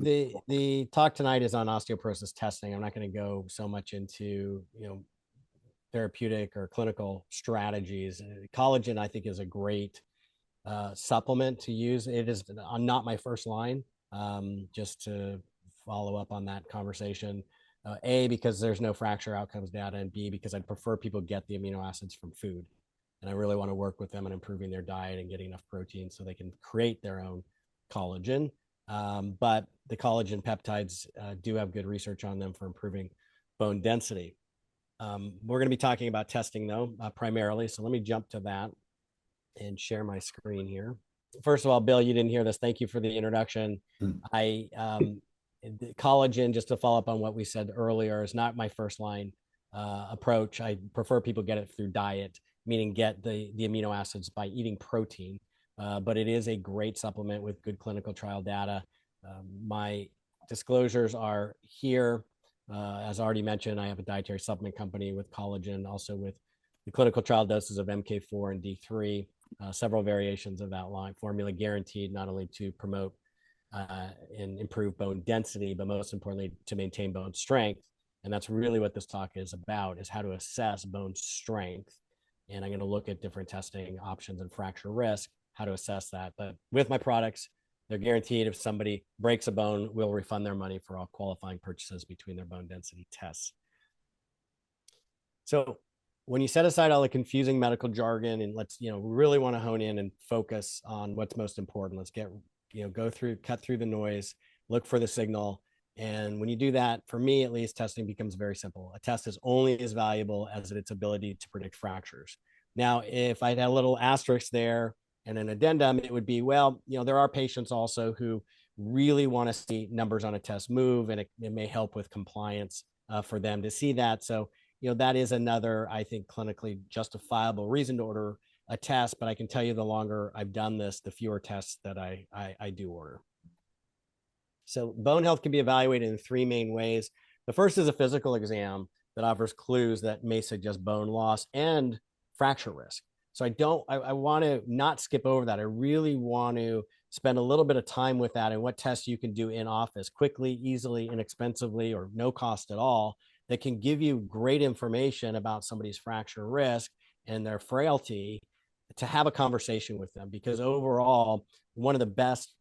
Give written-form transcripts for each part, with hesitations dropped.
the talk tonight is on osteoporosis testing. I'm not going to go so much into, therapeutic or clinical strategies. Collagen, I think, is a great supplement to use. It is not my first line, just to follow up on that conversation. A, because there's no fracture outcomes data, and B, because I'd prefer people get the amino acids from food. And I really want to work with them on improving their diet and getting enough protein so they can create their own collagen. But the collagen peptides do have good research on them for improving bone density. We're going to be talking about testing, though, primarily. So let me jump to that and share my screen here. First of all, Bill, you didn't hear this. Thank you for the introduction. Collagen, just to follow up on what we said earlier, is not my first line approach. I prefer people get it through diet, meaning get the amino acids by eating protein. But it is a great supplement with good clinical trial data. My disclosures are here. As already mentioned, I have a dietary supplement company with collagen, also with the clinical trial doses of MK4 and D3, several variations of that line formula, guaranteed not only to promote and improve bone density, but most importantly, to maintain bone strength. And that's really what this talk is about, is how to assess bone strength. And I'm going to look at different testing options and fracture risk, how to assess that. But with my products, they're guaranteed if somebody breaks a bone, we'll refund their money for all qualifying purchases between their bone density tests. So when you set aside all the confusing medical jargon and let's, really want to hone in and focus on what's most important, let's get, cut through the noise, look for the signal. And when you do that, for me at least, testing becomes very simple. A test is only as valuable as its ability to predict fractures. Now, if I had a little asterisk there and an addendum, it would be, well, there are patients also who really want to see numbers on a test move, and it may help with compliance for them to see that. So, that is another, I think, clinically justifiable reason to order a test. But I can tell you, the longer I've done this, the fewer tests that I do order. So bone health can be evaluated in three main ways. The first is a physical exam that offers clues that may suggest bone loss and fracture risk. So I want to not skip over that. I really want to spend a little bit of time with that and what tests you can do in office quickly, easily, inexpensively, or no cost at all, that can give you great information about somebody's fracture risk and their frailty, to have a conversation with them. Because overall, one of the best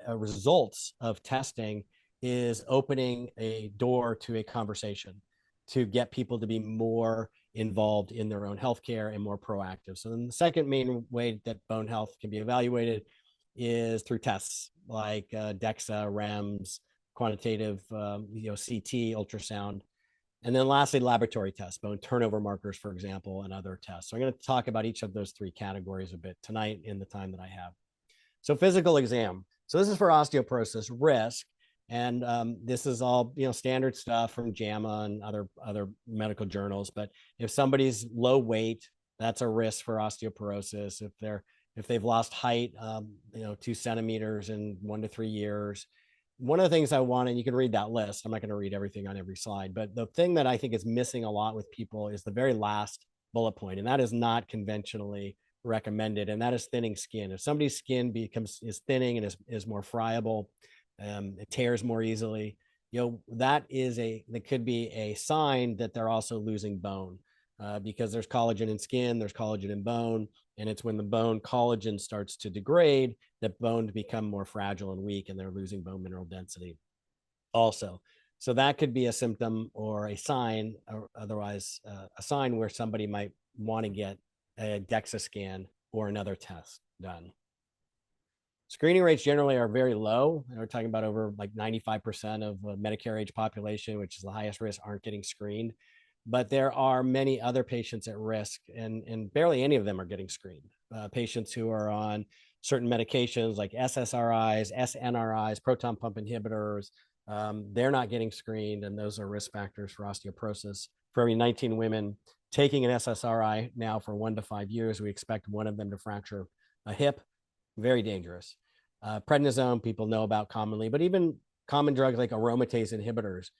results of testing is opening a door to a conversation to get people to be more involved in their own healthcare and more proactive. So then the second main way that bone health can be evaluated is through tests like DEXA, REMS, quantitative, CT, ultrasound. And then lastly, laboratory tests, bone turnover markers, for example, and other tests. So I'm going to talk about each of those three categories a bit tonight in the time that I have. So physical exam. So this is for osteoporosis risk. And this is all, standard stuff from JAMA and other medical journals. But if somebody's low weight, that's a risk for osteoporosis. If they've lost height, 2 centimeters in 1 to 3 years. One of the things I want, and you can read that list, I'm not going to read everything on every slide, but the thing that I think is missing a lot with people is the very last bullet point, and that is not conventionally recommended, and that is thinning skin. If somebody's skin is thinning and is more friable, it tears more easily, that could be a sign that they're also losing bone, because there's collagen in skin, there's collagen in bone, and it's when the bone collagen starts to degrade that bones become more fragile and weak, and they're losing bone mineral density also. So that could be a symptom or a sign, or otherwise a sign where somebody might want to get a DEXA scan or another test done. Screening rates generally are very low. And we're talking about over like 95% of Medicare age population, which is the highest risk, aren't getting screened. But there are many other patients at risk, and barely any of them are getting screened. Patients who are on certain medications like SSRIs, SNRIs, proton pump inhibitors, they're not getting screened, and those are risk factors for osteoporosis. For every 19 women taking an SSRI now for 1 to 5 years, we expect one of them to fracture a hip. Very dangerous. Prednisone, people know about commonly, but even common drugs like aromatase inhibitors,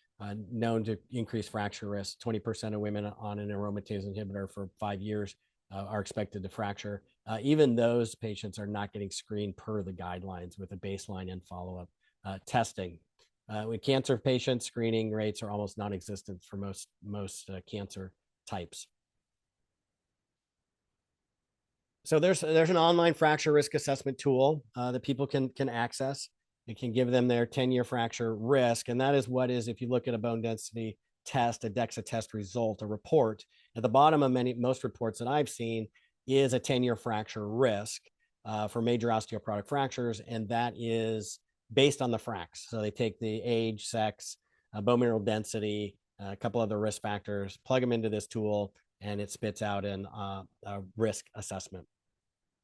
known to increase fracture risk. 20% of women on an aromatase inhibitor for 5 years are expected to fracture. Even those patients are not getting screened per the guidelines with a baseline and follow-up testing. With cancer patients, screening rates are almost non-existent for most cancer types. So there's an online fracture risk assessment tool that people can access. It can give them their 10-year fracture risk, and that is what is, if you look at a bone density test, a DEXA test result, a report, at the bottom of most reports that I've seen is a 10-year fracture risk for major osteoporotic fractures, and that is based on the fracs. So they take the age, sex, bone mineral density, a couple other risk factors, plug them into this tool, and it spits out a risk assessment.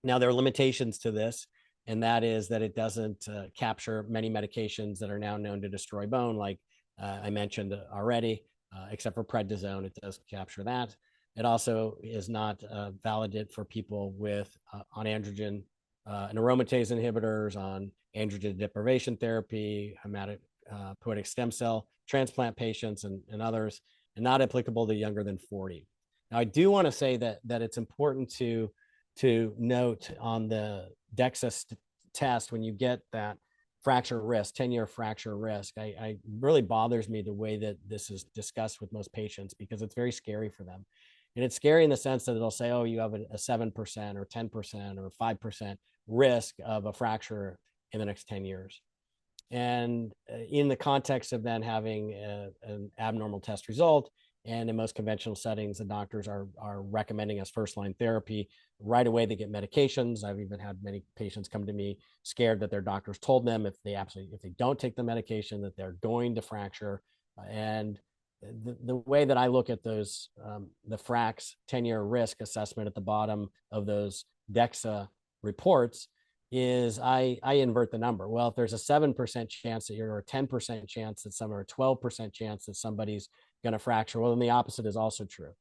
Now, there are limitations to this, and that is that it doesn't capture many medications that are now known to destroy bone, like I mentioned already, except for prednisone. It does capture that. It also is not validated for people with on androgen and aromatase inhibitors, on androgen deprivation therapy, hematopoietic stem cell transplant patients, and others, and not applicable to younger than 40. Now, I do want to say that it's important to note on the DEXA test, when you get that fracture risk, 10-year fracture risk, I really bothers me the way that this is discussed with most patients, because it's very scary for them. And it's scary in the sense that it'll say, oh, you have a 7% or 10% or 5% risk of a fracture in the next 10 years. And in the context of then having an abnormal test result, and in most conventional settings, the doctors are recommending as first-line therapy. Right away, they get medications. I've even had many patients come to me scared that their doctors told them if they don't take the medication, that they're going to fracture. And the way that I look at those, the FRAX 10-year risk assessment at the bottom of those DEXA reports, is I invert the number. Well, if there's a 7% chance that you're, or a 10% chance that or a 12% chance that somebody's going to fracture, well, then the opposite is also true.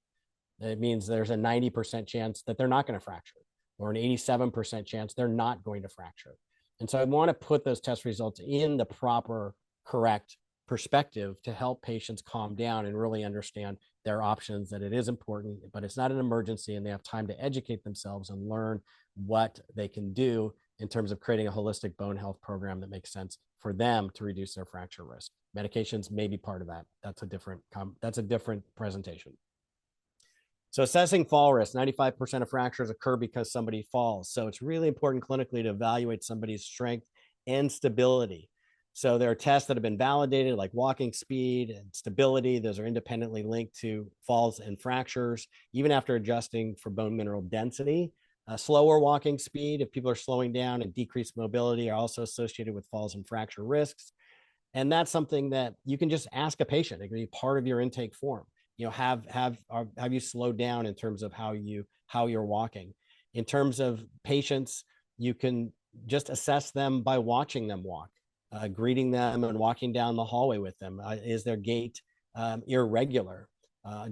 It means there's a 90% chance that they're not going to fracture, or an 87% chance they're not going to fracture. And so I want to put those test results in the proper, correct perspective to help patients calm down and really understand their options, that it is important, but it's not an emergency, and they have time to educate themselves and learn what they can do in terms of creating a holistic bone health program that makes sense for them to reduce their fracture risk. Medications may be part of that. That's a different presentation. So assessing fall risk, 95% of fractures occur because somebody falls. So it's really important clinically to evaluate somebody's strength and stability. So there are tests that have been validated, like walking speed and stability. Those are independently linked to falls and fractures, even after adjusting for bone mineral density. Slower walking speed, if people are slowing down, and decreased mobility are also associated with falls and fracture risks. And that's something that you can just ask a patient. It can be part of your intake form. You know, have you slowed down in terms of how you're walking? In terms of patients, you can just assess them by watching them walk, greeting them and walking down the hallway with them. Is their gait irregular?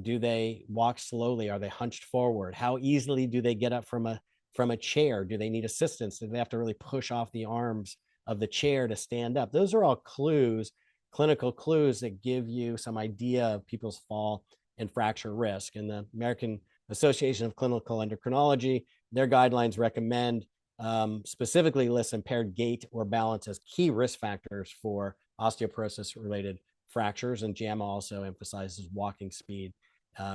Do they walk slowly? Are they hunched forward? How easily do they get up from a chair? Do they need assistance? Do they have to really push off the arms of the chair to stand up? Those are all clues, clinical clues, that give you some idea of people's fall and fracture risk. And the American Association of Clinical Endocrinology, their guidelines recommend specifically lists impaired gait or balance as key risk factors for osteoporosis-related fractures. And JAMA also emphasizes walking speed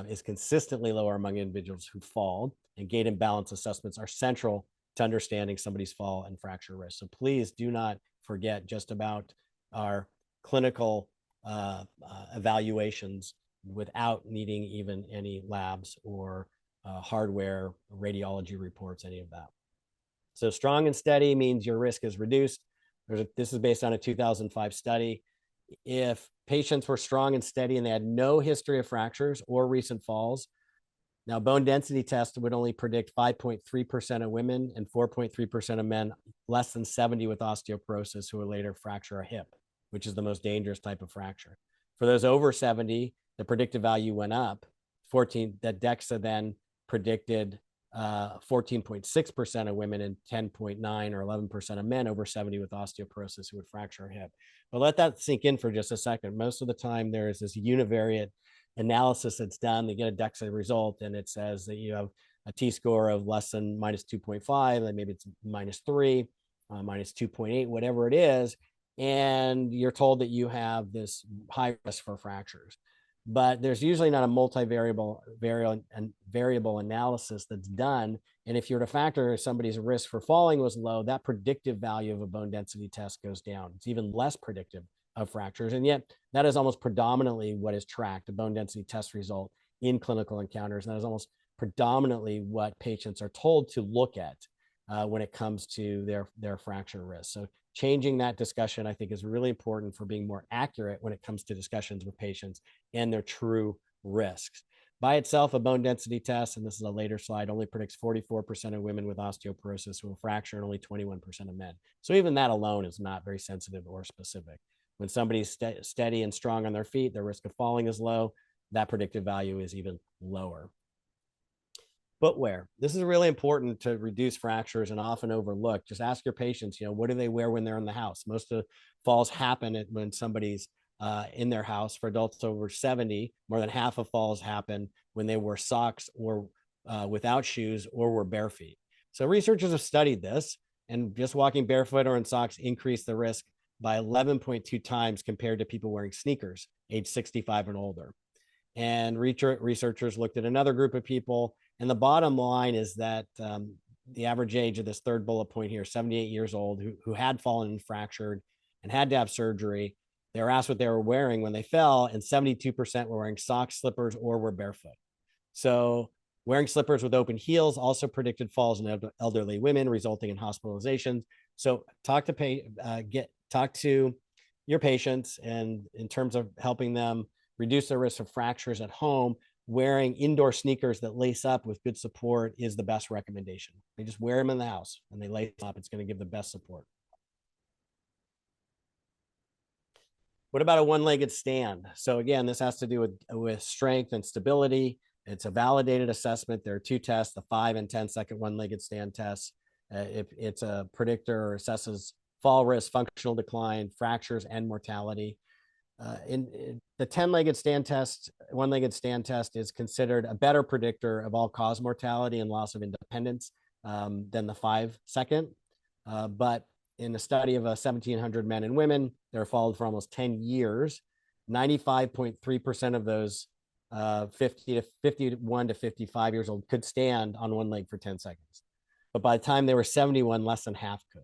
is consistently lower among individuals who fall, and gait and balance assessments are central to understanding somebody's fall and fracture risk. So please do not forget just about our clinical evaluations without needing even any labs or hardware, radiology reports, any of that. So strong and steady means your risk is reduced. This is based on a 2005 study. If patients were strong and steady and they had no history of fractures or recent falls, now bone density test would only predict 5.3% of women and 4.3% of men less than 70 with osteoporosis who will later fracture a hip, which is the most dangerous type of fracture. For those over 70, the predictive value went up. That DEXA then predicted 14.6% of women and 10.9 or 11% of men over 70 with osteoporosis who would fracture a hip. But let that sink in for just a second. Most of the time, there is this univariate analysis that's done. They get a DEXA result, and it says that you have a T-score of less than -2.5, and maybe it's -3, -2.8, whatever it is. and you're told that you have this high risk for fractures. But there's usually not a variable analysis that's done. And if you were to factor somebody's risk for falling was low, that predictive value of a bone density test goes down. It's even less predictive of fractures. And yet that is almost predominantly what is tracked, a bone density test result in clinical encounters. And that is almost predominantly what patients are told to look at when it comes to their fracture risk. So changing that discussion, I think, is really important for being more accurate when it comes to discussions with patients and their true risks. By itself, a bone density test, and this is a later slide, only predicts 44% of women with osteoporosis who will fracture and only 21% of men. So even that alone is not very sensitive or specific. When somebody's steady and strong on their feet, their risk of falling is low. That predictive value is even lower. Footwear. This is really important to reduce fractures and often overlooked. Just ask your patients, what do they wear when they're in the house? Most of the falls happen when somebody's in their house. For adults over 70, more than half of falls happen when they wear socks or without shoes or were bare feet. So researchers have studied this, and just walking barefoot or in socks increase the risk by 11.2 times compared to people wearing sneakers age 65 and older. And researchers looked at another group of people. And the bottom line is that the average age of this third bullet point here, 78 years old, who had fallen and fractured and had to have surgery. They were asked what they were wearing when they fell, and 72% were wearing socks, slippers, or were barefoot. So wearing slippers with open heels also predicted falls in elderly women, resulting in hospitalizations. So talk to your patients, and in terms of helping them reduce the risk of fractures at home, wearing indoor sneakers that lace up with good support is the best recommendation. They just wear them in the house and they lace up. It's going to give the best support. What about a one-legged stand? So again, this has to do with strength and stability. It's a validated assessment. There are two tests, the 5 and 10-second one-legged stand tests. It's a predictor or assesses fall risk, functional decline, fractures, and mortality. In the 10-legged stand test, one-legged stand test is considered a better predictor of all-cause mortality and loss of independence than the 5-second. But in a study of 1,700 men and women, they were followed for almost 10 years. 95.3% of those 51 to 55 years old could stand on one leg for 10 seconds. But by the time they were 71, less than half could.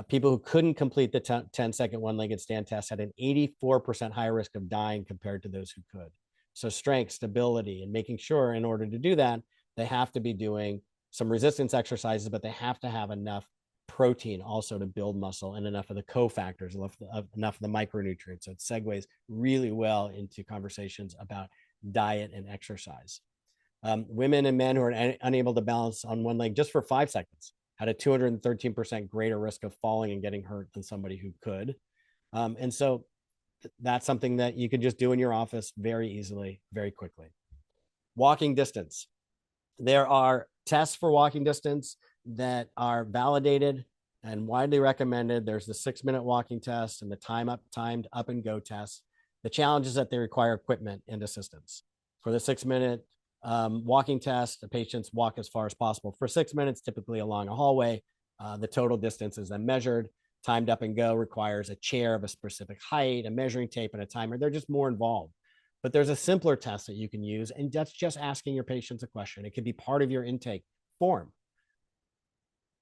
People who couldn't complete the 10-second one-legged stand test had an 84% higher risk of dying compared to those who could. So strength, stability, and making sure in order to do that, they have to be doing some resistance exercises, but they have to have enough protein also to build muscle and enough of the cofactors, enough of the micronutrients. So it segues really well into conversations about diet and exercise. Women and men who are unable to balance on one leg just for 5 seconds had a 213% greater risk of falling and getting hurt than somebody who could. And so that's something that you can just do in your office very easily, very quickly. Walking distance. There are tests for walking distance that are validated and widely recommended. There's the 6-minute walking test and the timed up and go test. The challenge is that they require equipment and assistance. For the 6-minute walking test, the patients walk as far as possible for 6 minutes, typically along a hallway. The total distance is then measured. Timed up and go requires a chair of a specific height, a measuring tape, and a timer. They're just more involved. But there's a simpler test that you can use, and that's just asking your patients a question. It could be part of your intake form.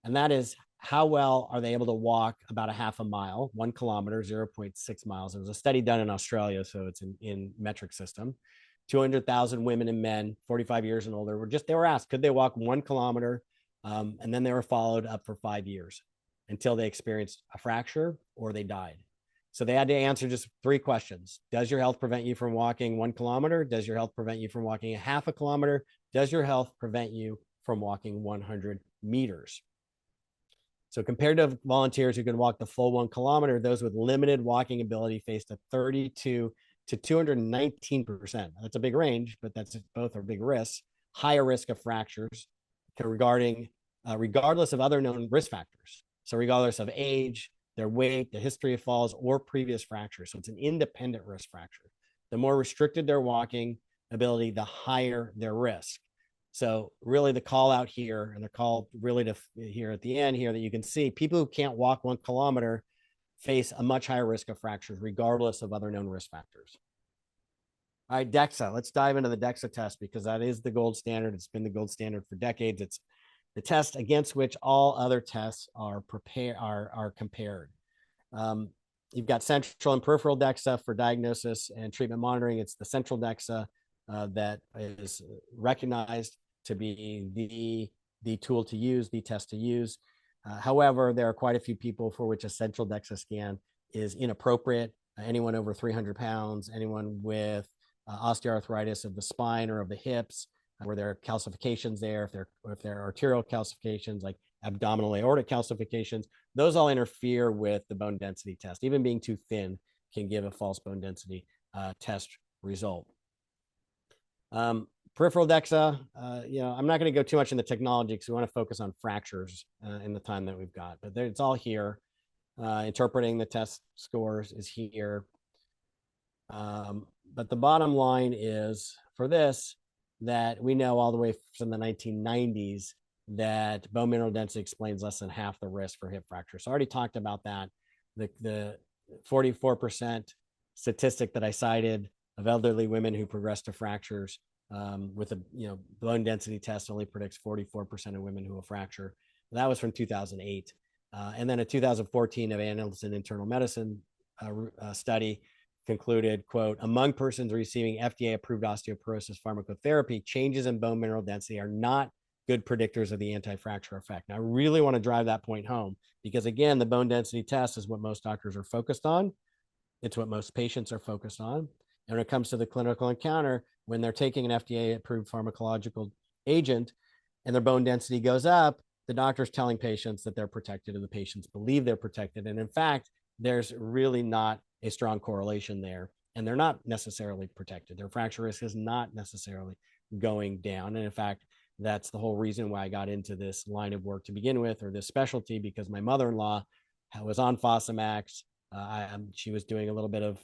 And that is, how well are they able to walk about a half a mile, 1 kilometer, 0.6 miles? It was a study done in Australia, so it's in metric system. 200,000 women and men, 45 years and older, they were asked, could they walk 1 kilometer? And then they were followed up for 5 years until they experienced a fracture or they died. So they had to answer just 3 questions. Does your health prevent you from walking 1 kilometer? Does your health prevent you from walking a half a kilometer? Does your health prevent you from walking 100 meters? So compared to volunteers who can walk the full 1 kilometer, those with limited walking ability faced a 32 to 219%. That's a big range, but that's both are big risks. Higher risk of fractures regardless of other known risk factors. So regardless of age, their weight, the history of falls, or previous fractures. So it's an independent risk fracture. The more restricted their walking ability, the higher their risk. So really the call out here, and the call really to here at the end here that you can see, people who can't walk 1 kilometer, face a much higher risk of fractures, regardless of other known risk factors. All right, DEXA. Let's dive into the DEXA test because that is the gold standard. It's been the gold standard for decades. It's the test against which all other tests are compared. You've got central and peripheral DEXA for diagnosis and treatment monitoring. It's the central DEXA that is recognized to be the tool to use, the test to use. However, there are quite a few people for which a central DEXA scan is inappropriate. Anyone over 300 pounds, anyone with osteoarthritis of the spine or of the hips, where there are calcifications there, if there are arterial calcifications like abdominal aortic calcifications, those all interfere with the bone density test. Even being too thin can give a false bone density test result. Peripheral DEXA, I'm not going to go too much in the technology because we want to focus on fractures in the time that we've got, but it's all here. Interpreting the test scores is here. But the bottom line is for this, that we know all the way from the 1990s that bone mineral density explains less than half the risk for hip fracture. So I already talked about that. The 44% statistic that I cited of elderly women who progress to fractures with a bone density test only predicts 44% of women who will fracture. That was from 2008. And then a 2014 of Annals in Internal Medicine study concluded, quote, among persons receiving FDA-approved osteoporosis pharmacotherapy, changes in bone mineral density are not good predictors of the anti-fracture effect. Now, I really want to drive that point home because, again, the bone density test is what most doctors are focused on. It's what most patients are focused on. And when it comes to the clinical encounter, when they're taking an FDA-approved pharmacological agent and their bone density goes up, the doctor's telling patients that they're protected and the patients believe they're protected. And in fact, there's really not a strong correlation there, and they're not necessarily protected. Their fracture risk is not necessarily going down. And in fact, that's the whole reason why I got into this line of work to begin with, or this specialty, because my mother-in-law was on Fosamax. She was doing a little bit of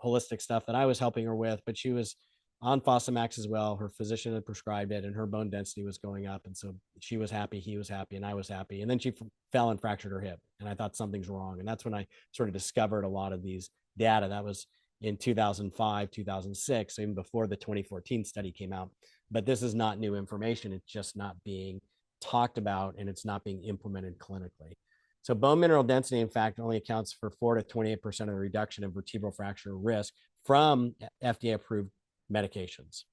holistic stuff that I was helping her with, but she was on Fosamax as well. Her physician had prescribed it and her bone density was going up. And so she was happy, he was happy, and I was happy. And then she fell and fractured her hip. And I thought something's wrong. And that's when I sort of discovered a lot of these data. That was in 2005, 2006, even before the 2014 study came out. But this is not new information. It's just not being talked about and it's not being implemented clinically. So bone mineral density, in fact, only accounts for 4 to 28% of the reduction in vertebral fracture risk from FDA-approved medications.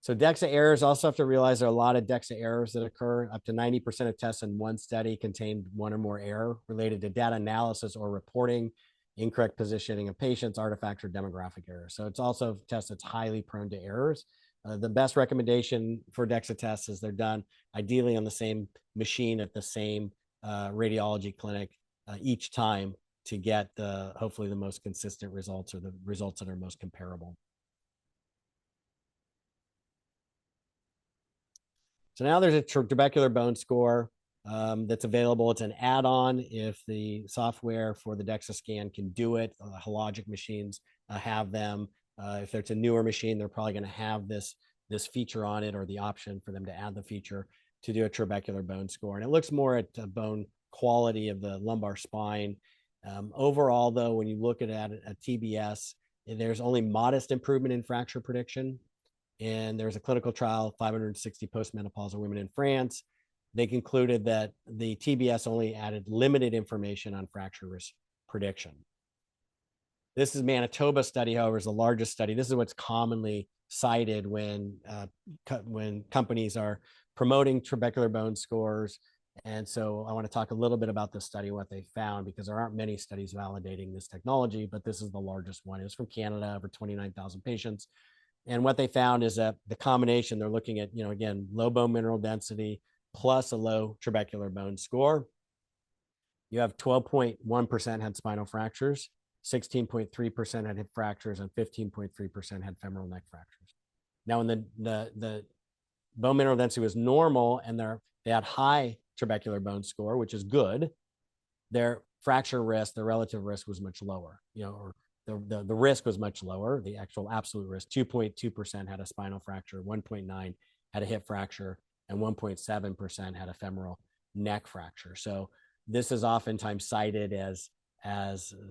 So DEXA errors, also have to realize there are a lot of DEXA errors that occur. Up to 90% of tests in one study contained one or more error related to data analysis or reporting, incorrect positioning of patients, artifact, or demographic errors. So it's also a test that's highly prone to errors. The best recommendation for DEXA tests is they're done ideally on the same machine at the same radiology clinic each time to get hopefully the most consistent results or the results that are most comparable. So now there's a trabecular bone score that's available. It's an add-on if the software for the DEXA scan can do it. Hologic machines have them. If it's a newer machine, they're probably going to have this feature on it, or the option for them to add the feature to do a trabecular bone score. And it looks more at bone quality of the lumbar spine. Overall, though, when you look at a TBS, there's only modest improvement in fracture prediction. And there's a clinical trial, 560 postmenopausal women in France. They concluded that the TBS only added limited information on fracture risk prediction. This is Manitoba study, however, is the largest study. This is what's commonly cited when companies are promoting trabecular bone scores. And so I want to talk a little bit about this study, what they found, because there aren't many studies validating this technology, but this is the largest one. It was from Canada, over 29,000 patients. And what they found is that the combination, they're looking at, again, low bone mineral density plus a low trabecular bone score. You have 12.1% had spinal fractures, 16.3% had hip fractures, and 15.3% had femoral neck fractures. Now, when the bone mineral density was normal and they had high trabecular bone score, which is good, their fracture risk, the relative risk was much lower, or the risk was much lower, the actual absolute risk. 2.2% had a spinal fracture, 1.9% had a hip fracture, and 1.7% had a femoral neck fracture. So this is oftentimes cited as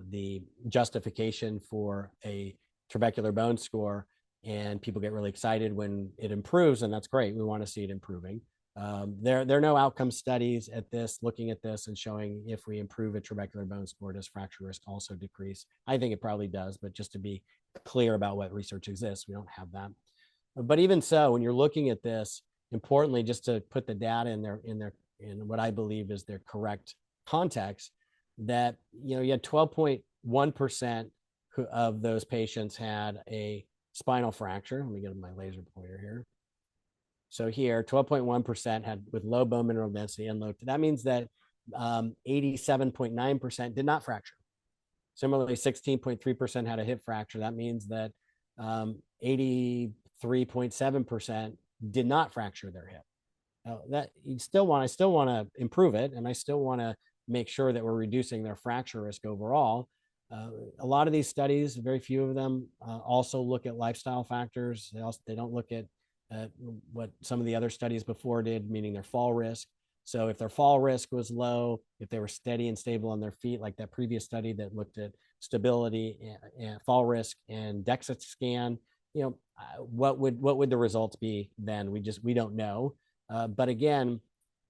the justification for a trabecular bone score, and people get really excited when it improves, and that's great. We want to see it improving. There are no outcome studies at this, looking at this and showing if we improve a trabecular bone score, does fracture risk also decrease? I think it probably does, but just to be clear about what research exists, we don't have that. But even so, when you're looking at this, importantly, just to put the data in what I believe is their correct context, that you had 12.1% of those patients had a spinal fracture. Let me get my laser pointer here. So here, 12.1% had with low bone mineral density and low. That means that 87.9% did not fracture. Similarly, 16.3% had a hip fracture. That means that 83.7% did not fracture their hip. That I still want to improve it, and I still want to make sure that we're reducing their fracture risk overall. A lot of these studies, very few of them, also look at lifestyle factors. They don't look at what some of the other studies before did, meaning their fall risk. So if their fall risk was low, if they were steady and stable on their feet, like that previous study that looked at stability and fall risk and DEXA scan, what would the results be then? We don't know. But again,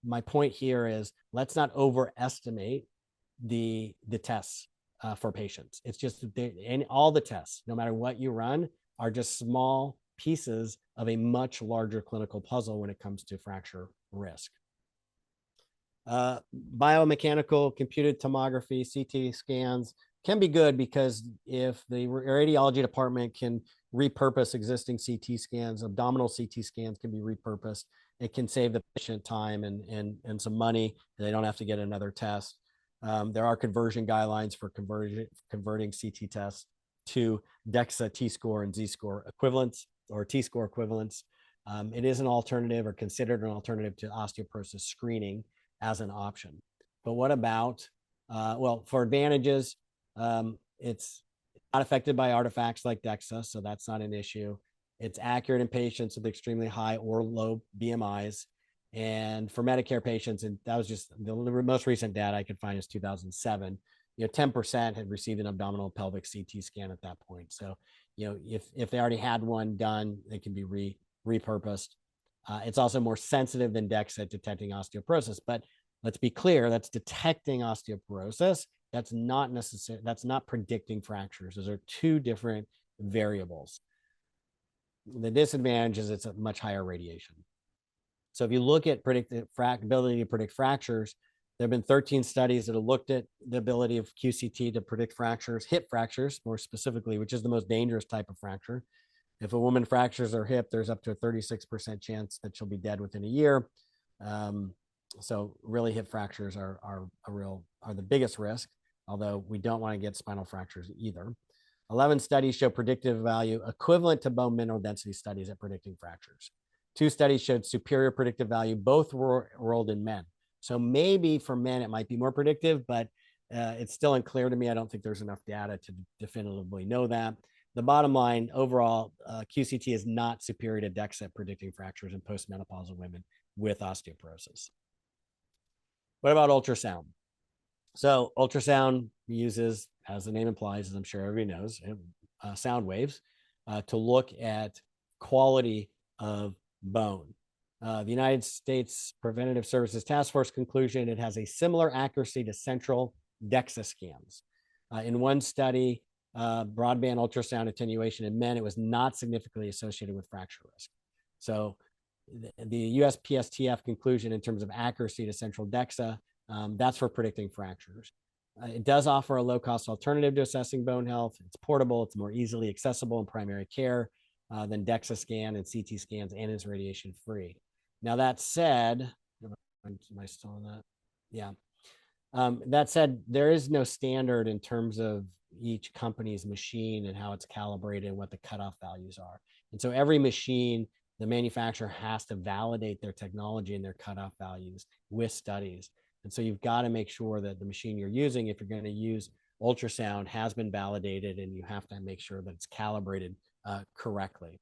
my point here is let's not overestimate the tests for patients. It's just and all the tests, no matter what you run, are just small pieces of a much larger clinical puzzle when it comes to fracture risk. Biomechanical computed tomography, CT scans can be good because if the radiology department can repurpose existing CT scans, abdominal CT scans can be repurposed. It can save the patient time and some money. They don't have to get another test. There are conversion guidelines for converting CT tests to DEXA T-score and Z-score equivalents or T-score equivalents. It is an alternative or considered an alternative to osteoporosis screening as an option. But what about, for advantages, it's not affected by artifacts like DEXA, so that's not an issue. It's accurate in patients with extremely high or low BMIs. And for Medicare patients, and that was just the most recent data I could find is 2007, 10% had received an abdominal pelvic CT scan at that point. So, if they already had one done, they can be repurposed. It's also more sensitive than DEXA at detecting osteoporosis. But let's be clear, that's detecting osteoporosis. That's not necessary. That's not predicting fractures. Those are two different variables. The disadvantage is it's a much higher radiation. So if you look at ability to predict fractures, there have been 13 studies that have looked at the ability of QCT to predict fractures, hip fractures more specifically, which is the most dangerous type of fracture. If a woman fractures her hip, there's up to a 36% chance that she'll be dead within a year. So really hip fractures are the biggest risk, although we don't want to get spinal fractures either. 11 studies show predictive value equivalent to bone mineral density studies at predicting fractures. 2 studies showed superior predictive value, both were enrolled in men. So maybe for men, it might be more predictive, but it's still unclear to me. I don't think there's enough data to definitively know that. The bottom line, overall, QCT is not superior to DEXA at predicting fractures in postmenopausal women with osteoporosis. What about ultrasound? So ultrasound uses, as the name implies, as I'm sure everybody knows, sound waves to look at quality of bone. The United States Preventative Services Task Force conclusion, it has a similar accuracy to central DEXA scans. In one study, broadband ultrasound attenuation in men, it was not significantly associated with fracture risk. So the USPSTF conclusion in terms of accuracy to central DEXA, that's for predicting fractures. It does offer a low-cost alternative to assessing bone health. It's portable. It's more easily accessible in primary care than DEXA scan and CT scans, and is radiation-free. Now, that said, am I still on that? Yeah. That said, there is no standard in terms of each company's machine and how it's calibrated and what the cutoff values are. And so every machine, the manufacturer has to validate their technology and their cutoff values with studies. And so you've got to make sure that the machine you're using, if you're going to use ultrasound, has been validated, and you have to make sure that it's calibrated correctly.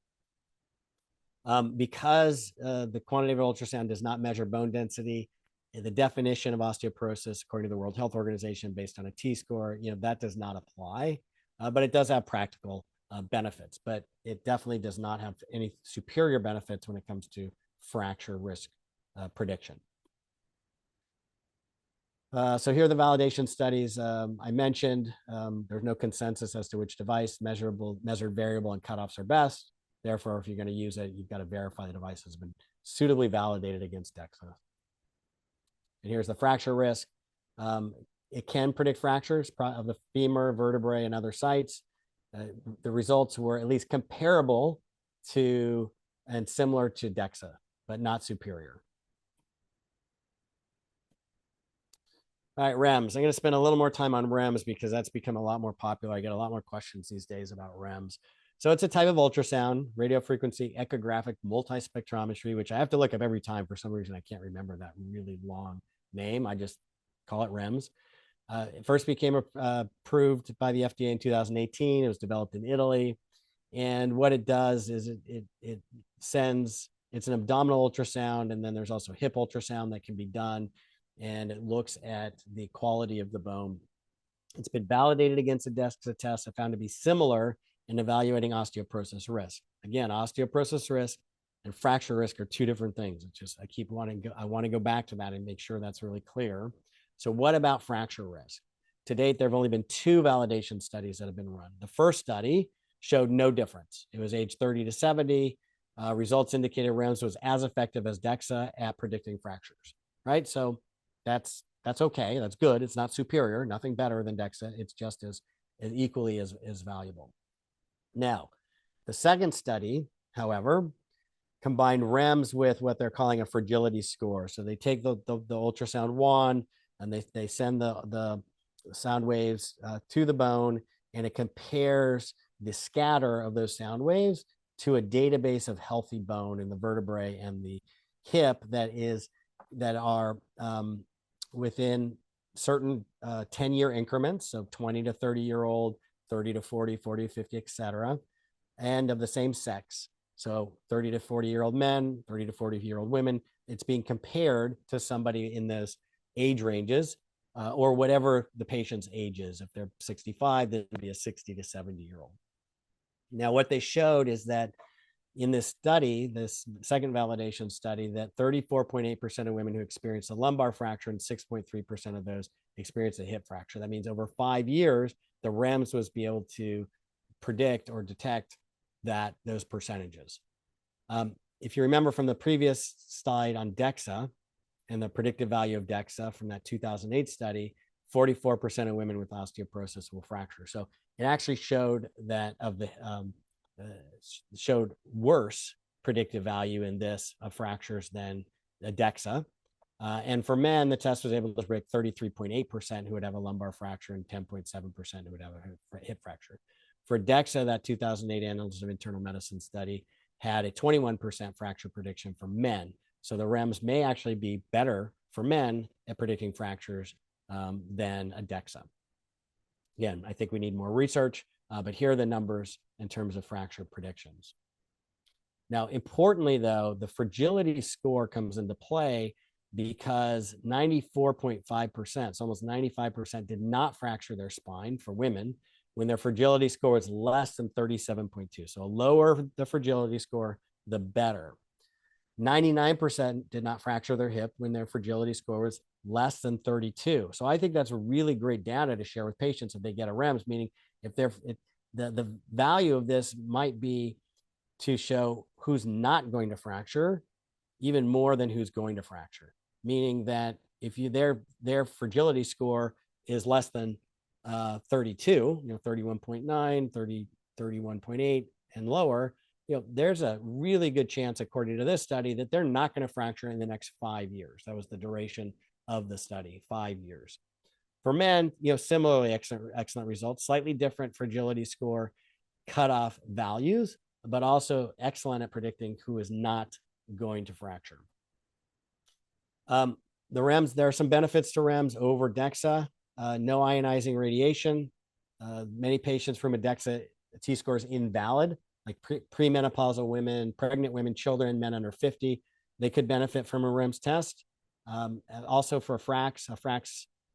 Because the quantitative ultrasound does not measure bone density, the definition of osteoporosis, according to the World Health Organization, based on a T-score, that does not apply, but it does have practical benefits, but it definitely does not have any superior benefits when it comes to fracture risk prediction. So here are the validation studies I mentioned. There's no consensus as to which device, measured variable, and cutoffs are best. Therefore, if you're going to use it, you've got to verify the device has been suitably validated against DEXA. And here's the fracture risk. It can predict fractures of the femur, vertebrae, and other sites. The results were at least comparable to and similar to DEXA, but not superior. All right, REMS. I'm going to spend a little more time on REMS because that's become a lot more popular. I get a lot more questions these days about REMS. So it's a type of ultrasound, radiofrequency ecographic multispectrometry, which I have to look up every time. For some reason, I can't remember that really long name. I just call it REMS. It first became approved by the FDA in 2018. It was developed in Italy. And what it does is it sends, it's an abdominal ultrasound, and then there's also hip ultrasound that can be done. And it looks at the quality of the bone. It's been validated against a DEXA test and found to be similar in evaluating osteoporosis risk. Again, osteoporosis risk and fracture risk are two different things. It's just, I want to go back to that and make sure that's really clear. So what about fracture risk? To date, there have only been 2 validation studies that have been run. The first study showed no difference. It was age 30 to 70. Results indicated REMS was as effective as DEXA at predicting fractures, right? So that's okay. That's good. It's not superior, nothing better than DEXA. It's just as equally as valuable. Now, the second study, however, combined REMS with what they're calling a fragility score. So they take the ultrasound wand and they send the sound waves to the bone, and it compares the scatter of those sound waves to a database of healthy bone in the vertebrae and the hip that are within certain 10-year increments, so 20 to 30-year-old, 30 to 40, 40 to 50, et cetera, and of the same sex. So 30 to 40-year-old men, 30 to 40-year-old women. It's being compared to somebody in those age ranges or whatever the patient's age is. If they're 65, then it'd be a 60 to 70-year-old. Now, what they showed is that in this study, this second validation study, that 34.8% of women who experienced a lumbar fracture and 6.3% of those experienced a hip fracture. That means over 5 years, the REMS was be able to predict or detect those percentages. If you remember from the previous slide on DEXA and the predictive value of DEXA from that 2008 study, 44% of women with osteoporosis will fracture. So it actually showed that showed worse predictive value in this of fractures than the DEXA. And for men, the test was able to predict 33.8% who would have a lumbar fracture and 10.7% who would have a hip fracture. For DEXA, that 2008 Annals of Internal Medicine study had a 21% fracture prediction for men. So the REMS may actually be better for men at predicting fractures than a DEXA. Again, I think we need more research, but here are the numbers in terms of fracture predictions. Now, importantly, though, the fragility score comes into play because 94.5%, so almost 95%, did not fracture their spine for women when their fragility score was less than 37.2. So lower the fragility score, the better. 99% did not fracture their hip when their fragility score was less than 32. So I think that's really great data to share with patients if they get a REMS, meaning if the value of this might be to show who's not going to fracture even more than who's going to fracture, meaning that if their fragility score is less than 32, 31.9, 30, 31.8 and lower, there's a really good chance, according to this study, that they're not going to fracture in the next 5 years. That was the duration of the study, 5 years. For men, similarly excellent results, slightly different fragility score cutoff values, but also excellent at predicting who is not going to fracture. The REMS, there are some benefits to REMS over DEXA. No ionizing radiation. Many patients from a DEXA T-score is invalid like premenopausal women, pregnant women, children, men under 50, they could benefit from a REMS test. And also for FRAX,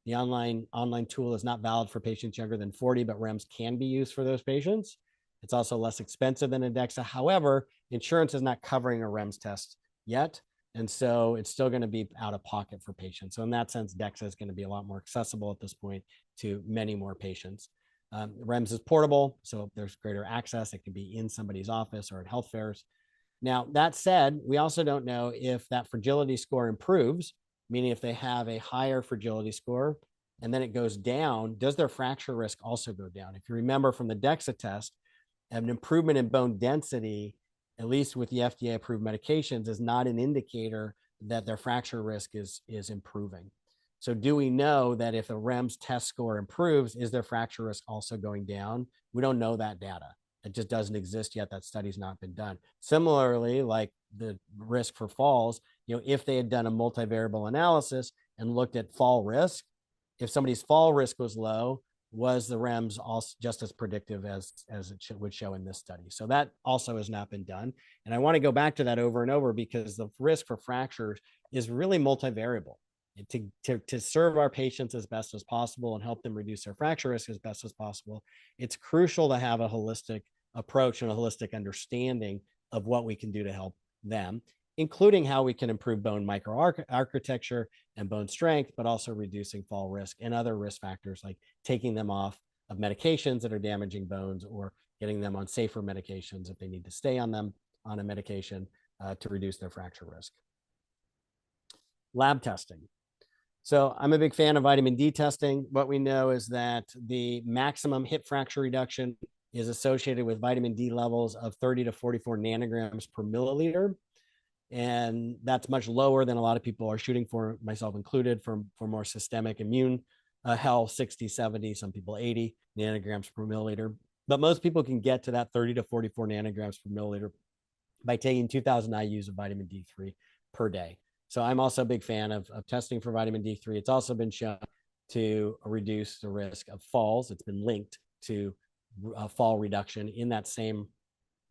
the online tool is not valid for patients younger than 40, but REMS can be used for those patients. It's also less expensive than DEXA. However, insurance is not covering a REMS test yet. And so it's still going to be out of pocket for patients. So in that sense, DEXA is going to be a lot more accessible at this point to many more patients. REMS is portable, so there's greater access. It can be in somebody's office or at health fairs. Now, that said, we also don't know if that fragility score improves, meaning if they have a higher fragility score and then it goes down, does their fracture risk also go down? If you remember from the DEXA test, an improvement in bone density, at least with the FDA approved medications, is not an indicator that their fracture risk is improving. So do we know that if the REMS test score improves, is their fracture risk also going down? We don't know that data. It just doesn't exist yet. That study's not been done. Similarly, like the risk for falls, if they had done a multivariable analysis and looked at fall risk, if somebody's fall risk was low, was the REMS also just as predictive as it would show in this study? So that also has not been done. And I want to go back to that over and over because the risk for fractures is really multivariable. To serve our patients as best as possible and help them reduce their fracture risk as best as possible, it's crucial to have a holistic approach and a holistic understanding of what we can do to help them, including how we can improve bone microarchitecture and bone strength, but also reducing fall risk and other risk factors like taking them off of medications that are damaging bones or getting them on safer medications if they need to stay on them on a medication to reduce their fracture risk. Lab testing. So I'm a big fan of vitamin D testing. What we know is that the maximum hip fracture reduction is associated with vitamin D levels of 30 to 44 nanograms per milliliter. And that's much lower than a lot of people are shooting for, myself included, for more systemic immune health, 60, 70, some people 80 nanograms per milliliter. But most people can get to that 30 to 44 nanograms per milliliter by taking 2,000 IUs of vitamin D3 per day. So I'm also a big fan of testing for vitamin D3. It's also been shown to reduce the risk of falls. It's been linked to fall reduction in that same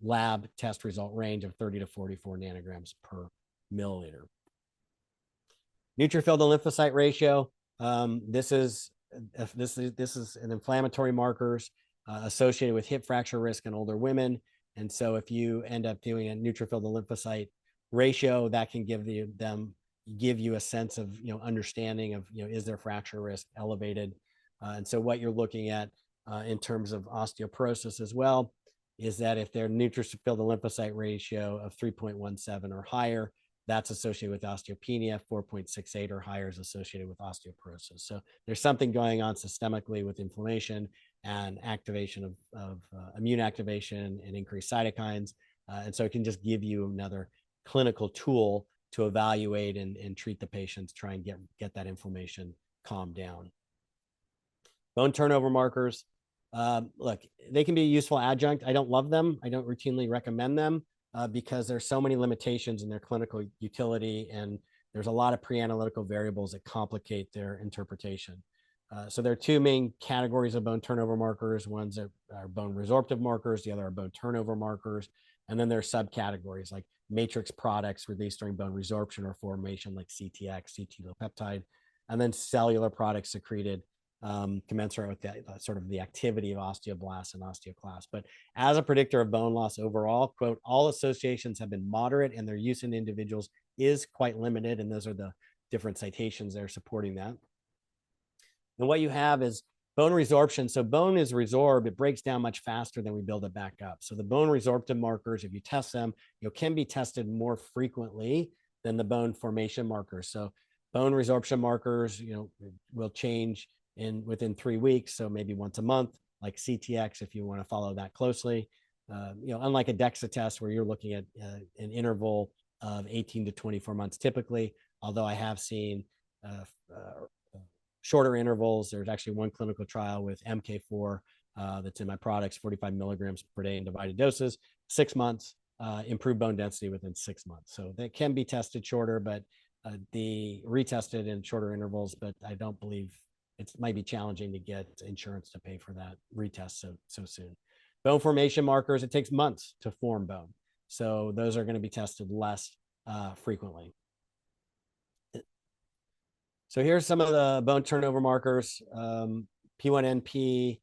lab test result range of 30 to 44 nanograms per milliliter. Neutrophil to lymphocyte ratio. This is an inflammatory markers associated with hip fracture risk in older women. And so if you end up doing a neutrophil to lymphocyte ratio, that can give you a sense of understanding of is their fracture risk elevated. And so what you're looking at in terms of osteoporosis as well is that if their neutrophil to lymphocyte ratio of 3.17 or higher, that's associated with osteopenia. 4.68 or higher is associated with osteoporosis. So there's something going on systemically with inflammation and activation of immune activation and increased cytokines. And so it can just give you another clinical tool to evaluate and treat the patients, try and get that inflammation calmed down. Bone turnover markers. Look, they can be a useful adjunct. I don't love them. I don't routinely recommend them because there's so many limitations in their clinical utility, and there's a lot of pre-analytical variables that complicate their interpretation. So there are two main categories of bone turnover markers. One's are bone resorptive markers, the other are bone turnover markers. And then there are subcategories like matrix products released during bone resorption or formation like CTX, C-telopeptide, and then cellular products secreted commensurate with sort of the activity of osteoblasts and osteoclasts. But as a predictor of bone loss overall, quote, all associations have been moderate and their use in individuals is quite limited. And those are the different citations there supporting that. And what you have is bone resorption. So bone is resorbed, it breaks down much faster than we build it back up. So the bone resorptive markers, if you test them, can be tested more frequently than the bone formation markers. So bone resorption markers, will change within 3 weeks. So maybe once a month, like CTX, if you want to follow that closely. Unlike a DEXA test where you're looking at an interval of 18 to 24 months typically, although I have seen shorter intervals. There's actually one clinical trial with MK4 that's in my products, 45 milligrams per day in divided doses, 6 months, improved bone density within 6 months. So they can be tested shorter, but retested in shorter intervals, but I don't believe it might be challenging to get insurance to pay for that retest so soon. Bone formation markers, it takes months to form bone. So those are going to be tested less frequently. So here's some of the bone turnover markers, P1NP,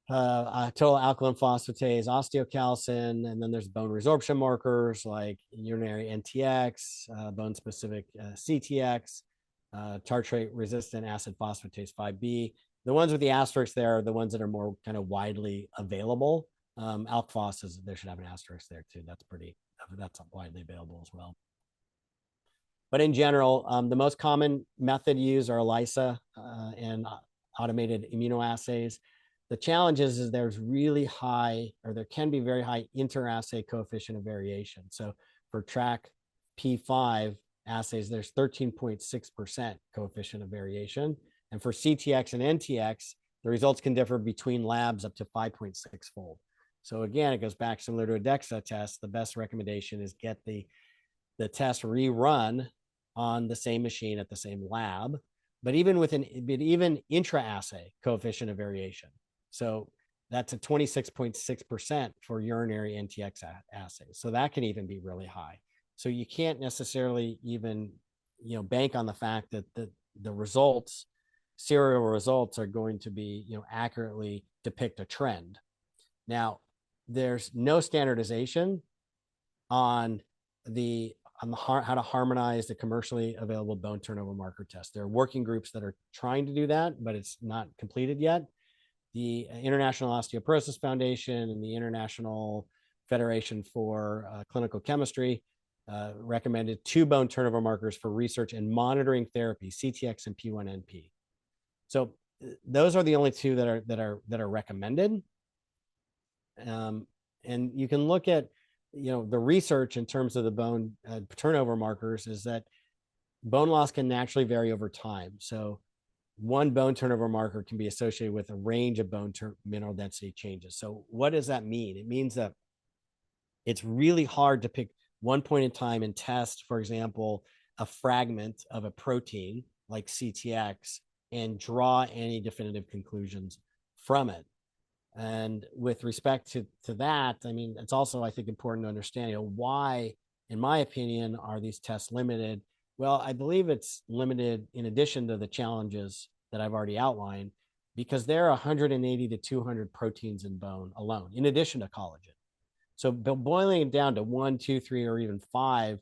total alkaline phosphatase, osteocalcin, and then there's bone resorption markers like urinary NTX, bone-specific CTX, tartrate-resistant acid phosphatase 5B. The ones with the asterisks there are the ones that are more kind of widely available. Alk phos is, there should have an asterisk there too. That's widely available as well. But in general, the most common method used are ELISA and automated immunoassays. The challenge is there's really high, or there can be very high interassay coefficient of variation. So for track P5 assays, there's 13.6% coefficient of variation. And for CTX and NTX, the results can differ between labs up to 5.6-fold. So again, it goes back similar to a DEXA test. The best recommendation is get the test rerun on the same machine at the same lab, but even intra-assay coefficient of variation. So that's a 26.6% for urinary NTX assays. So that can even be really high. So you can't necessarily even, bank on the fact that the results, serial results, are going to be, accurately depict a trend. Now, there's no standardization on how to harmonize the commercially available bone turnover marker test. There are working groups that are trying to do that, but it's not completed yet. The International Osteoporosis Foundation and the International Federation for Clinical Chemistry recommended 2 bone turnover markers for research and monitoring therapy, CTX and P1NP. So those are the only 2 that are recommended. And you can look at the research in terms of the bone turnover markers is that bone loss can naturally vary over time. So one bone turnover marker can be associated with a range of bone mineral density changes. So what does that mean? It means that it's really hard to pick one point in time and test, for example, a fragment of a protein like CTX and draw any definitive conclusions from it. And with respect to that, I mean, it's also, I think, important to understand, why, in my opinion, are these tests limited? Well, I believe it's limited in addition to the challenges that I've already outlined, because there are 180 to 200 proteins in bone alone, in addition to collagen. So boiling it down to 1, 2, 3, or even 5,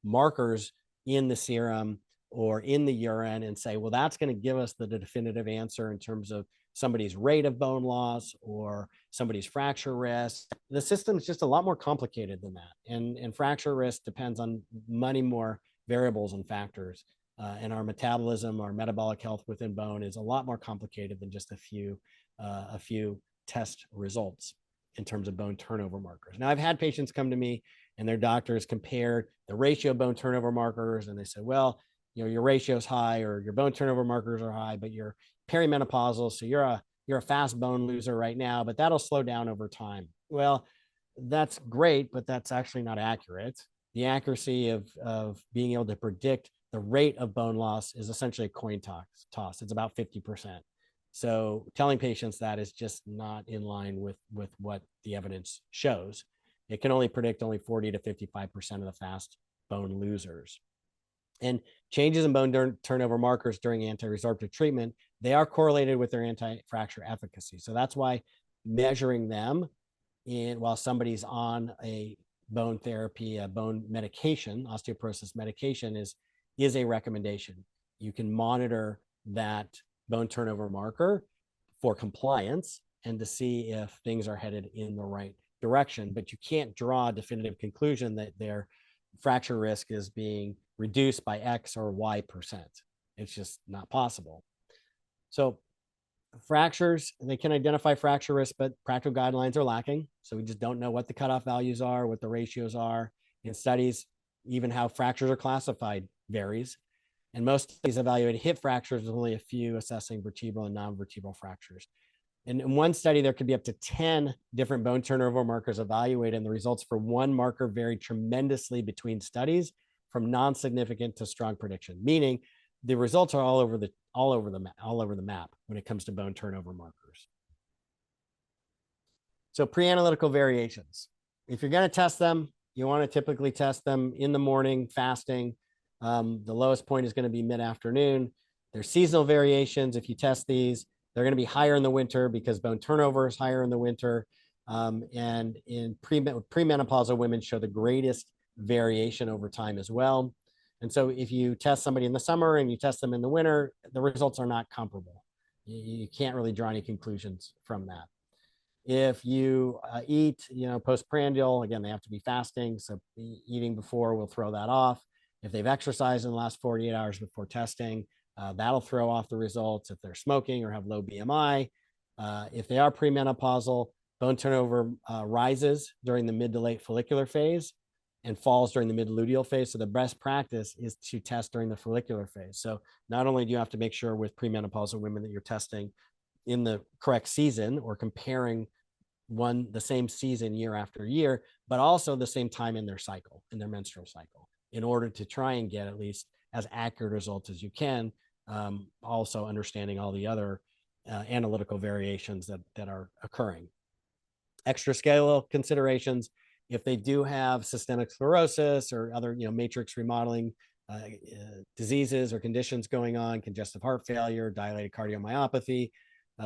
markers in the serum or in the urine and say, well, that's going to give us the definitive answer in terms of somebody's rate of bone loss or somebody's fracture risk. The system is just a lot more complicated than that. And fracture risk depends on many more variables and factors. And our metabolism, our metabolic health within bone is a lot more complicated than just a few test results in terms of bone turnover markers. Now, I've had patients come to me and their doctors compared the ratio of bone turnover markers, and they said, well, your ratio is high or your bone turnover markers are high, but you're perimenopausal, so you're a fast bone loser right now, but that'll slow down over time. Well, that's great, but that's actually not accurate. The accuracy of being able to predict the rate of bone loss is essentially a coin toss. It's about 50%. So telling patients that is just not in line with what the evidence shows. It can only predict only 40 to 55% of the fast bone losers. And changes in bone turnover markers during anti-resorptive treatment, they are correlated with their anti-fracture efficacy. So that's why measuring them while somebody's on a bone therapy, a bone medication, osteoporosis medication is a recommendation. You can monitor that bone turnover marker for compliance and to see if things are headed in the right direction, but you can't draw a definitive conclusion that their fracture risk is being reduced by X or Y%. It's just not possible. So fractures, they can identify fracture risk, but practical guidelines are lacking. So we just don't know what the cutoff values are, what the ratios are. In studies, even how fractures are classified varies. And most studies evaluate hip fractures with only a few assessing vertebral and non-vertebral fractures. And in one study, there could be up to 10 different bone turnover markers evaluated, and the results for one marker varied tremendously between studies, from non-significant to strong prediction, meaning the results are all over the map when it comes to bone turnover markers. So pre-analytical variations. If you're going to test them, you want to typically test them in the morning, fasting. The lowest point is going to be mid-afternoon. There's seasonal variations. If you test these, they're going to be higher in the winter because bone turnover is higher in the winter. And in premenopausal women show the greatest variation over time as well. And so if you test somebody in the summer and you test them in the winter, the results are not comparable. You can't really draw any conclusions from that. If you eat, postprandial, again, they have to be fasting. So eating before will throw that off. If they've exercised in the last 48 hours before testing, that'll throw off the results. If they're smoking or have low BMI, if they are premenopausal, bone turnover rises during the mid to late follicular phase and falls during the mid-luteal phase. So the best practice is to test during the follicular phase. So not only do you have to make sure with premenopausal women that you're testing in the correct season or comparing the same season year after year, but also the same time in their cycle, in their menstrual cycle, in order to try and get at least as accurate results as you can. Also understanding all the other analytical variations that are occurring. Extraskeletal considerations. If they do have systemic sclerosis or other, matrix remodeling diseases or conditions going on, congestive heart failure, dilated cardiomyopathy,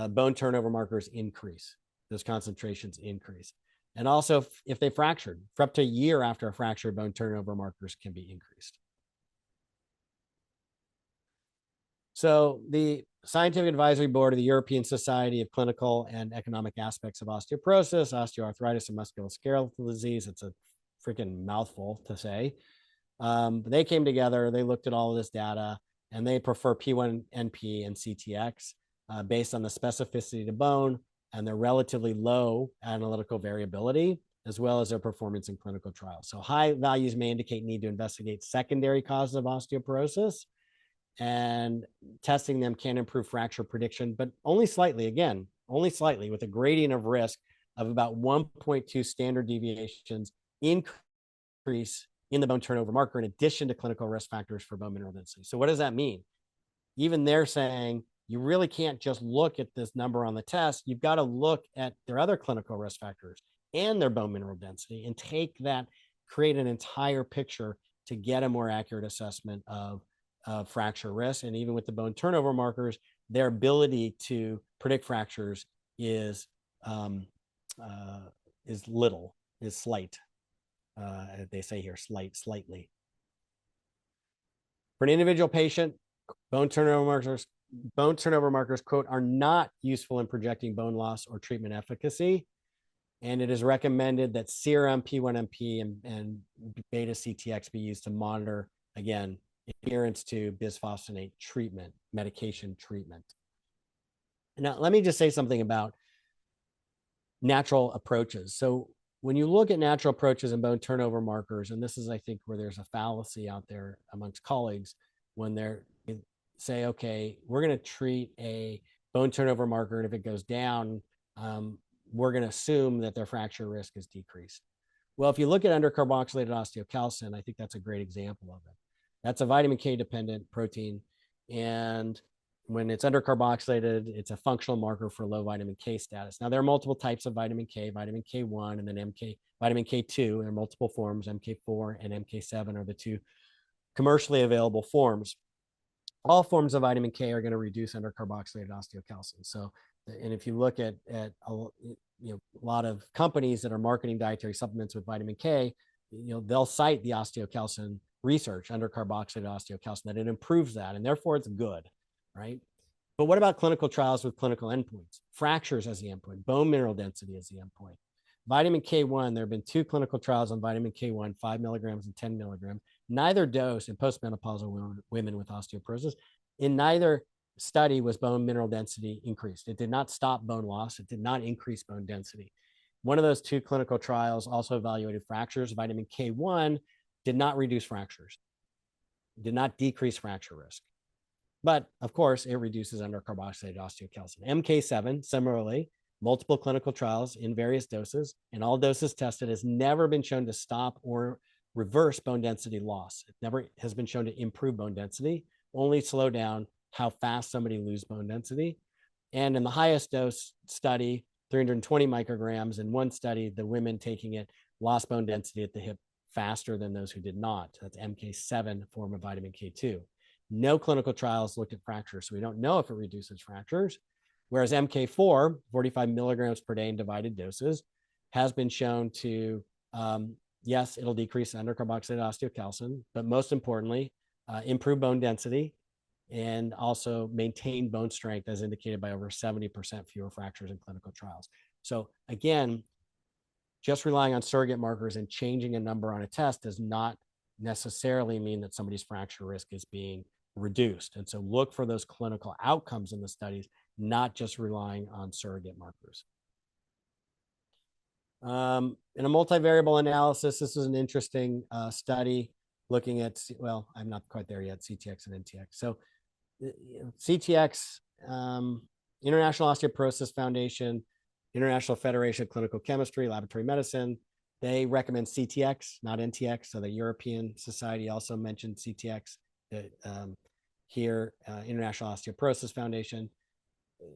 bone turnover markers increase. Those concentrations increase. And also, if they fractured, for up to a year after a fracture, bone turnover markers can be increased. So the Scientific Advisory Board of the European Society of Clinical and Economic Aspects of Osteoporosis, Osteoarthritis, and Musculoskeletal Disease, it's a freaking mouthful to say. They came together, they looked at all of this data, and they prefer P1NP and CTX based on the specificity to bone and their relatively low analytical variability, as well as their performance in clinical trials. So high values may indicate need to investigate secondary causes of osteoporosis, and testing them can improve fracture prediction, but only slightly, again, only slightly, with a gradient of risk of about 1.2 standard deviations increase in the bone turnover marker in addition to clinical risk factors for bone mineral density. So what does that mean? Even they're saying you really can't just look at this number on the test. You've got to look at their other clinical risk factors and their bone mineral density and take that, create an entire picture to get a more accurate assessment of fracture risk. And even with the bone turnover markers, their ability to predict fractures is slight. They say here, slightly. For an individual patient, bone turnover markers, quote, are not useful in projecting bone loss or treatment efficacy. And it is recommended that serum P1NP and beta CTX be used to monitor, again, adherence to bisphosphonate treatment, medication treatment. Now, let me just say something about natural approaches. So when you look at natural approaches and bone turnover markers, and this is, I think, where there's a fallacy out there amongst colleagues when they say, okay, we're going to treat a bone turnover marker, and if it goes down, we're going to assume that their fracture risk is decreased. Well, if you look at undercarboxylated osteocalcin, I think that's a great example of it. That's a vitamin K dependent protein. And when it's undercarboxylated, it's a functional marker for low vitamin K status. Now, there are multiple types of vitamin K, vitamin K1, and then vitamin K2. There are multiple forms. MK4 and MK7 are the two commercially available forms. All forms of vitamin K are going to reduce undercarboxylated osteocalcin. So, and if you look at a lot of companies that are marketing dietary supplements with vitamin K, they'll cite the osteocalcin research, undercarboxylated osteocalcin, that it improves that, and therefore it's good, right? But what about clinical trials with clinical endpoints? Fractures as the endpoint, bone mineral density as the endpoint. Vitamin K1, there have been 2 clinical trials on vitamin K1, 5 milligrams and 10 milligrams. Neither dose in postmenopausal women with osteoporosis. In neither study was bone mineral density increased. It did not stop bone loss. It did not increase bone density. One of those 2 clinical trials also evaluated fractures. Vitamin K1 did not reduce fractures, did not decrease fracture risk. But of course, it reduces undercarboxylated osteocalcin. MK7, similarly, multiple clinical trials in various doses, and all doses tested, has never been shown to stop or reverse bone density loss. It never has been shown to improve bone density, only slow down how fast somebody loses bone density. And in the highest dose study, 320 micrograms. In one study, the women taking it lost bone density at the hip faster than those who did not. That's MK7 form of vitamin K2. No clinical trials looked at fractures, so we don't know if it reduces fractures. Whereas MK4, 45 milligrams per day in divided doses, has been shown to, yes, it'll decrease endocarboxylate osteocalcin, but most importantly, improve bone density and also maintain bone strength as indicated by over 70% fewer fractures in clinical trials. So again, just relying on surrogate markers and changing a number on a test does not necessarily mean that somebody's fracture risk is being reduced. And so look for those clinical outcomes in the studies, not just relying on surrogate markers. In a multivariable analysis, this is an interesting study looking at, well, I'm not quite there yet, CTX and NTX. So CTX, International Osteoporosis Foundation, International Federation of Clinical Chemistry, Laboratory Medicine, they recommend CTX, not NTX. So the European Society also mentioned CTX. Here, International Osteoporosis Foundation.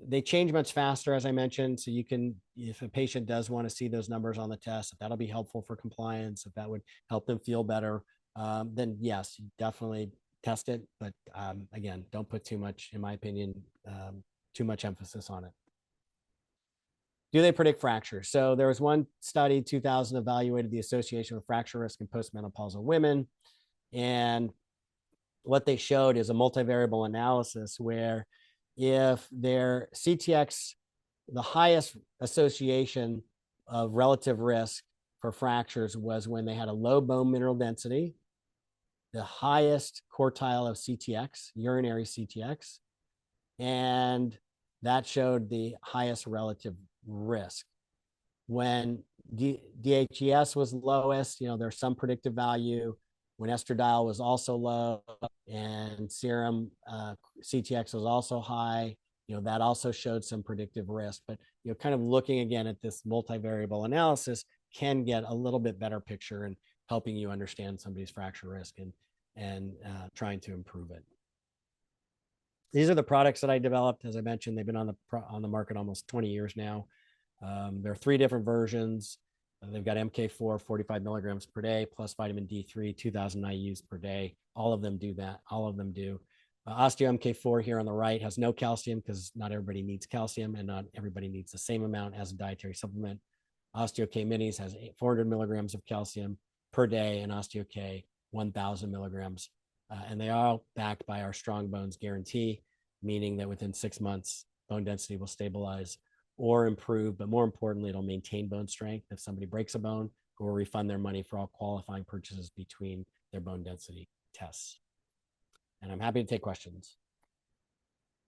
They change much faster, as I mentioned. So you can, if a patient does want to see those numbers on the test, if that'll be helpful for compliance, if that would help them feel better, then yes, definitely test it. But again, don't put too much, in my opinion, too much emphasis on it. Do they predict fractures? So there was one study, 2000, evaluated the association with fracture risk in postmenopausal women. And what they showed is a multivariable analysis where if their CTX, the highest association of relative risk for fractures was when they had a low bone mineral density, the highest quartile of CTX, urinary CTX, and that showed the highest relative risk. When DHES was lowest, there's some predictive value. When estradiol was also low and serum CTX was also high, that also showed some predictive risk. But kind of looking again at this multivariable analysis can get a little bit better picture and helping you understand somebody's fracture risk and trying to improve it. These are the products that I developed. As I mentioned, they've been on the market almost 20 years now. There are 3 different versions. They've got MK4, 45 milligrams per day, plus vitamin D3, 2,000 IUs per day. All of them do that. All of them do. Osteo MK4 here on the right has no calcium because not everybody needs calcium and not everybody needs the same amount as a dietary supplement. Osteo K Minis has 400 milligrams of calcium per day, and Osteo K 1,000 milligrams. And they are all backed by our Strong Bones guarantee, meaning that within 6 months, bone density will stabilize or improve, but more importantly, it'll maintain bone strength. If somebody breaks a bone, we'll refund their money for all qualifying purchases between their bone density tests. And I'm happy to take questions.